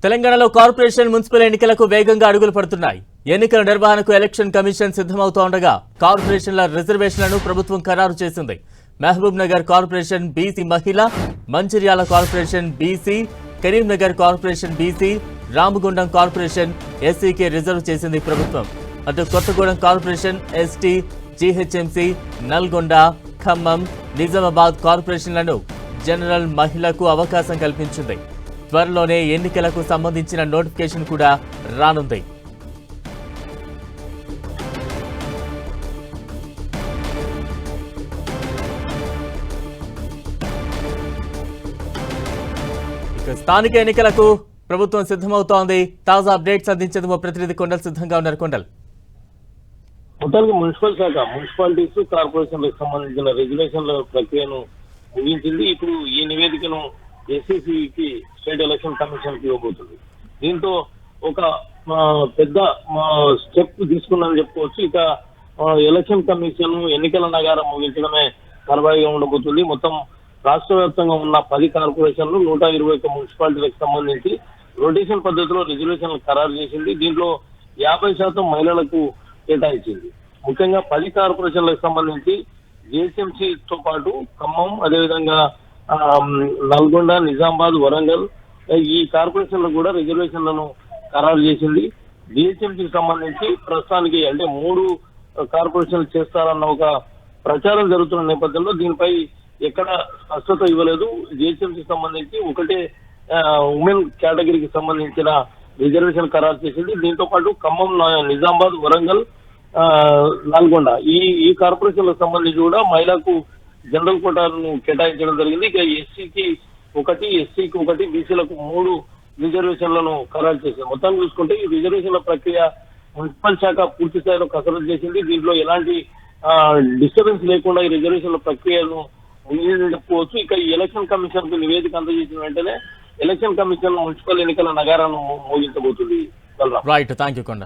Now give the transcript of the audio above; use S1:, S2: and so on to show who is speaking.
S1: తెలంగాణలో corporation municipal ఎన్నికలకు వేగంగా అడుగులు పడుతున్నాయి. ఎన్నికల నిర్వహణకు ఎలక్షన్ కమిషన్ సిద్ధమవుతోండగా కార్పొరేషన్ల రిజర్వేషన్లను ప్రభుత్వం ఖరారు చేసింది. మహబూబ్ నగర్ కార్పొరేషన్ బీసీ మహిళ, Mancherial corporation BC, Karimnagar corporation BC, Ramagundam corporation ఎస్సీకి రిజర్వ్ చేసింది ప్రభుత్వం. అటు Kothagudem corporation ST, GHMC, Nalgonda, Khammam, Nizamabad కార్పొరేషన్లను జనరల్ మహిళకు అవకాశం కల్పించింది. త్వరలోనే ఎన్నికలకు సంబంధించిన నోటిఫికేషన్ కూడా రానుంది. ఇక స్థానిక ఎన్నికలకు ప్రభుత్వం సిద్ధమవుతోంది. తాజా అప్డేట్స్ అందించేందుకు మా ప్రతినిధి కొండల్ సిద్ధంగా ఉన్నారు. కొండల్,
S2: మొత్తానికి మున్సిపల్ శాఖ మున్సిపాలిటీస్ కార్పొరేషన్లకు సంబంధించిన రెగ్యులేషన్ల ప్రక్రియను ముగించింది. ఇప్పుడు ఈ నివేదికను ఎస్సీసీకి స్టేట్ ఎలక్షన్ కమిషన్ కి ఇవ్వబోతుంది. దీంతో ఒక పెద్ద స్టెప్ తీసుకుందని చెప్పుకోవచ్చు. ఇక ఎలక్షన్ కమిషన్ ఎన్నికల నగారం ముగించడమే పరవాయిగా ఉండబోతుంది. మొత్తం రాష్ట్ర వ్యాప్తంగా ఉన్న 10 కార్పొరేషన్లు 121 మున్సిపాలిటీలకు సంబంధించి రొటేషన్ పద్ధతిలో రిజర్వేషన్లు ఖరారు చేసింది. దీంట్లో 50% మహిళలకు కేటాయించింది. ముఖ్యంగా 10 కార్పొరేషన్లకు సంబంధించి జిహెచ్ఎంసీతో పాటు ఖమ్మం, అదేవిధంగా నల్గొండ, నిజామాబాద్, వరంగల్ ఈ కార్పొరేషన్లు కూడా రిజర్వేషన్లను ఖరారు చేసింది. జిహెచ్ఎంసీకి సంబంధించి ప్రస్తుతానికి అంటే 3 కార్పొరేషన్లు చేస్తారన్న ఒక ప్రచారం జరుగుతున్న నేపథ్యంలో దీనిపై ఎక్కడ స్పష్టత ఇవ్వలేదు. జిహెచ్ఎంసీకి సంబంధించి ఒకటే ఉమెన్ కేటగిరీకి సంబంధించిన రిజర్వేషన్ ఖరారు చేసింది. దీంతో పాటు ఖమ్మం, నిజామాబాద్, వరంగల్, నల్గొండ ఈ కార్పొరేషన్లకు సంబంధించి కూడా మహిళలకు జనరల్ కోటాను కేటాయించడం జరిగింది. ఇక ఎస్సీకి 1, ఎస్సీకి 1, బీసీలకు 3 రిజర్వేషన్లను ఖరారు చేసింది. మొత్తం చూసుకుంటే ఈ రిజర్వేషన్ల ప్రక్రియ మున్సిపల్ శాఖ పూర్తి స్థాయిలో కసరత్తు చేసింది. దీంట్లో ఎలాంటి డిస్టర్బెన్స్ లేకుండా ఈ రిజర్వేషన్ల ప్రక్రియను చెప్పుకోవచ్చు. ఇక ఈ ఎలక్షన్ కమిషన్ కు నివేదిక అందజేసిన వెంటనే ఎలక్షన్ కమిషన్ మున్సిపల్ ఎన్నికల నగారాన్ని మోగించబోతుంది.
S1: రైట్, థాంక్యూ కొండ.